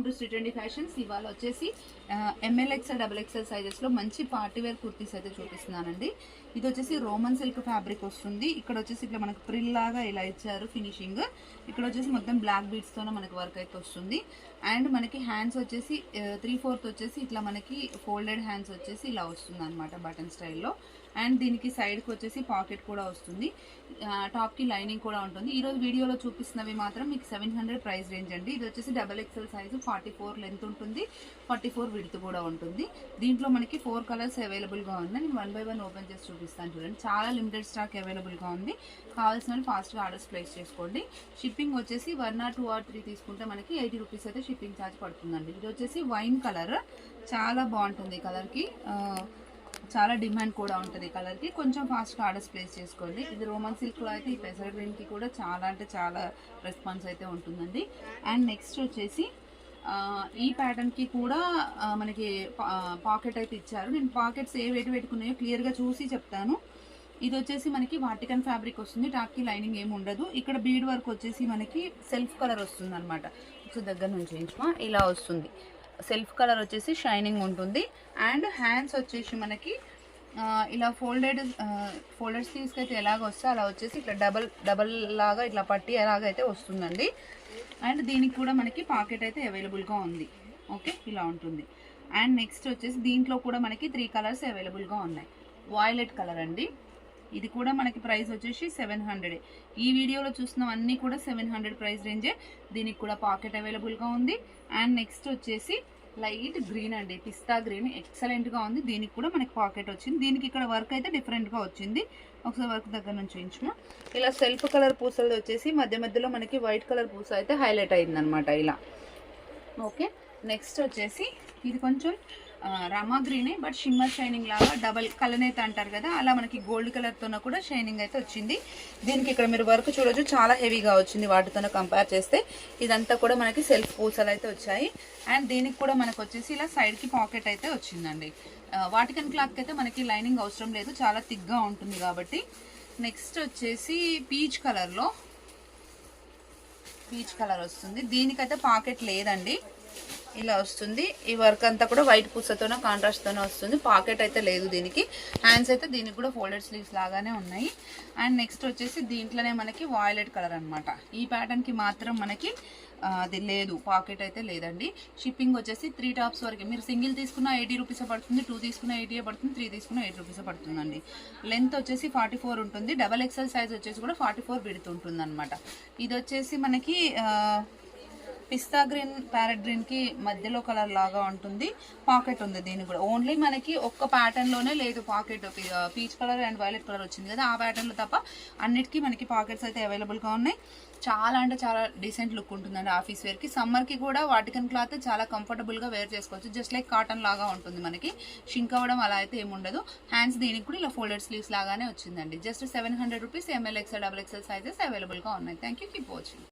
To Shri trendy fashions. ఇవాళ వచ్చేసి M L XL double XL సైజెస్లో మంచి పార్టీ వేర్ కుర్తీస్ అయితే చూపిస్తున్నానండి. ఇది వచ్చేసి రోమన్ సిల్క్ ఫ్యాబ్రిక్ వస్తుంది. ఇక్కడ వచ్చేసి ఇట్లా మనకు ప్రిల్ లాగా ఇలా ఇచ్చారు ఫినిషింగ్. ఇక్కడ వచ్చేసి మొత్తం బ్లాక్ బీడ్స్తోనే మనకి వర్క్ అయితే వస్తుంది. అండ్ మనకి హ్యాండ్స్ వచ్చేసి 3/4 వచ్చేసి ఇట్లా మనకి ఫోల్డెడ్ హ్యాండ్స్ వచ్చేసి ఇలా వస్తుంది అనమాట బటన్ స్టైల్లో. అండ్ దీనికి సైడ్కి వచ్చేసి పాకెట్ కూడా వస్తుంది. టాప్కి లైనింగ్ కూడా ఉంటుంది. ఈరోజు వీడియోలో చూపిస్తున్నవి మాత్రం మీకు 700 ప్రైస్ రేంజ్ అండి. ఇది వచ్చేసి డబల్ ఎక్స్ఎల్ సైజు 44 లెంత్ ఉంటుంది, 44 విడ్త్ కూడా ఉంటుంది. దీంట్లో మనకి 4 కలర్స్ అవైలబుల్గా ఉన్నాయి. నేను 1 by 1 ఓపెన్ చేసి చూపిస్తాను చూడండి. చాలా లిమిటెడ్ స్టాక్ అవైలబుల్గా ఉంది. కావాల్సిన వాళ్ళు ఫాస్ట్గా ఆర్డర్స్ ప్లేస్ చేసుకోండి. షిప్పింగ్ వచ్చేసి 1 or 2 or 3 తీసుకుంటే మనకి 80 రూపీస్ అయితే షిప్పింగ్ ఛార్జ్ పడుతుందండి. ఇది వచ్చేసి వైన్ కలర్, చాలా బాగుంటుంది కలర్కి, చాలా డిమాండ్ కూడా ఉంటుంది కలర్కి. కొంచెం ఫాస్ట్గా ఆర్డర్స్ ప్లేస్ చేసుకోండి. ఇది రోమన్ సిల్క్లో అయితే ఈ పెసర్ గ్రీన్కి కూడా చాలా అంటే చాలా రెస్పాన్స్ అయితే ఉంటుందండి. అండ్ నెక్స్ట్ వచ్చేసి ఈ ప్యాటర్న్కి కూడా మనకి పాకెట్ అయితే ఇచ్చారు. నేను పాకెట్స్ ఏ వెయిట్ పెట్టుకున్నాయో క్లియర్గా చూసి చెప్తాను. ఇది వచ్చేసి మనకి వాటికన్ ఫ్యాబ్రిక్ వస్తుంది. టాప్కి లైనింగ్ ఏమి ఉండదు. ఇక్కడ బీడ్ వర్క్ వచ్చేసి మనకి సెల్ఫ్ కలర్ వస్తుంది అనమాట. సో దగ్గర నుంచి ఇలా వస్తుంది. సెల్ఫ్ కలర్ వచ్చేసి షైనింగ్ ఉంటుంది. అండ్ హ్యాండ్స్ వచ్చేసి మనకి ఇలా ఫోల్డెడ్ స్లీవ్స్కి అయితే ఎలాగ వస్తే అలా వచ్చేసి ఇట్లా డబల్ లాగా ఇట్లా పట్టి ఎలాగైతే వస్తుందండి. అండ్ దీనికి కూడా మనకి పాకెట్ అయితే అవైలబుల్గా ఉంది. ఓకే, ఇలా ఉంటుంది. అండ్ నెక్స్ట్ వచ్చేసి దీంట్లో కూడా మనకి 3 కలర్స్ అవైలబుల్గా ఉన్నాయి. వాయిలెట్ కలర్ అండి. ఇది కూడా మనకి ప్రైస్ వచ్చేసి 700. ఈ వీడియోలో చూసినవన్నీ కూడా 700 ప్రైస్ రేంజే. దీనికి కూడా పాకెట్ అవైలబుల్గా ఉంది. అండ్ నెక్స్ట్ వచ్చేసి లైట్ గ్రీన్ అండి, పిస్తా గ్రీన్, ఎక్సలెంట్గా ఉంది. దీనికి కూడా మనకి పాకెట్ వచ్చింది. దీనికి ఇక్కడ వర్క్ అయితే డిఫరెంట్గా వచ్చింది. ఒకసారి వర్క్ దగ్గర నుంచి చూపించము. ఇలా సెల్ఫ్ కలర్ పూసలు వచ్చేసి మధ్యలో మనకి వైట్ కలర్ పూస అయితే హైలైట్ అయిందనమాట ఇలా. ఓకే, నెక్స్ట్ వచ్చేసి ఇది కొంచెం రమా గ్రీనే, బట్ షిమ్మర్ షైనింగ్ లాగా డబల్ కలనేత అంటారు కదా, అలా మనకి గోల్డ్ కలర్తోన కూడా షైనింగ్ అయితే వచ్చింది. దీనికి ఇక్కడ మీరు వర్క్ చూడొచ్చు, చాలా హెవీగా వచ్చింది వాటితో కంపేర్ చేస్తే. ఇదంతా కూడా మనకి సెల్ఫ్ పూసలు అయితే వచ్చాయి. అండ్ దీనికి కూడా మనకు వచ్చేసి ఇలా సైడ్కి పాకెట్ అయితే వచ్చిందండి. వాటికన్ క్లాత్కి అయితే మనకి లైనింగ్ అవసరం లేదు, చాలా థిక్గా ఉంటుంది కాబట్టి. నెక్స్ట్ వచ్చేసి పీచ్ కలర్ వస్తుంది. దీనికైతే పాకెట్ లేదండి, ఇలా వస్తుంది. ఈ వర్క్ అంతా కూడా వైట్ పూసతోనో కాంట్రాస్ట్తోనే వస్తుంది. పాకెట్ అయితే లేదు దీనికి. హ్యాండ్స్ అయితే దీనికి కూడా ఫోల్డెడ్ స్లీవ్స్ లాగానే ఉన్నాయి. అండ్ నెక్స్ట్ వచ్చేసి దీంట్లోనే మనకి వాయిలెట్ కలర్ అనమాట. ఈ ప్యాటర్న్కి మాత్రం మనకి అది లేదు, పాకెట్ అయితే లేదండి. షిప్పింగ్ వచ్చేసి 3 టాప్స్ వరకు. మీరు సింగిల్ తీసుకున్న 80 రూపీస్ పడుతుంది, 2 తీసుకున్న 80 పడుతుంది, 3 తీసుకున్న 8 రూపీస్ పడుతుందండి. లెంత్ వచ్చేసి 44 ఉంటుంది. డబల్ ఎక్స్ఎల్ సైజ్ వచ్చేసి కూడా 44 విడ్త్ ఉంటుంది అనమాట. ఇది వచ్చేసి మనకి పిస్తా గ్రీన్, ప్యారెట్ గ్రీన్కి మధ్యలో కలర్ లాగా ఉంటుంది. పాకెట్ ఉంది దీనికి కూడా. ఓన్లీ మనకి ఒక్క ప్యాటర్న్లోనే లేదు pocket. Peach colour and violet colour వచ్చింది కదా, ఆ ప్యాటర్న్లో తప్ప అన్నిటికీ మనకి పాకెట్స్ అయితే అవైలబుల్గా ఉన్నాయి. చాలా అంటే చాలా డీసెంట్ లుక్ ఉంటుందండి ఆఫీస్ వేర్కి. సమ్మర్కి కూడా వాటికన్ క్లాత్ చాలా కంఫర్టబుల్గా వేర్ చేసుకోవచ్చు. జస్ట్ లైక్ కాటన్ లాగా ఉంటుంది మనకి. షింక్ అవ్వడం అలా అయితే ఏముండదు. హ్యాండ్స్ దీనికి కూడా ఇలా ఫోల్డెడ్ స్లీవ్స్ లాగానే వచ్చిందండి. Just 700 rupees. M L XL double XL sizes అవైలబుల్గా ఉన్నాయి. Thank you, keep watching.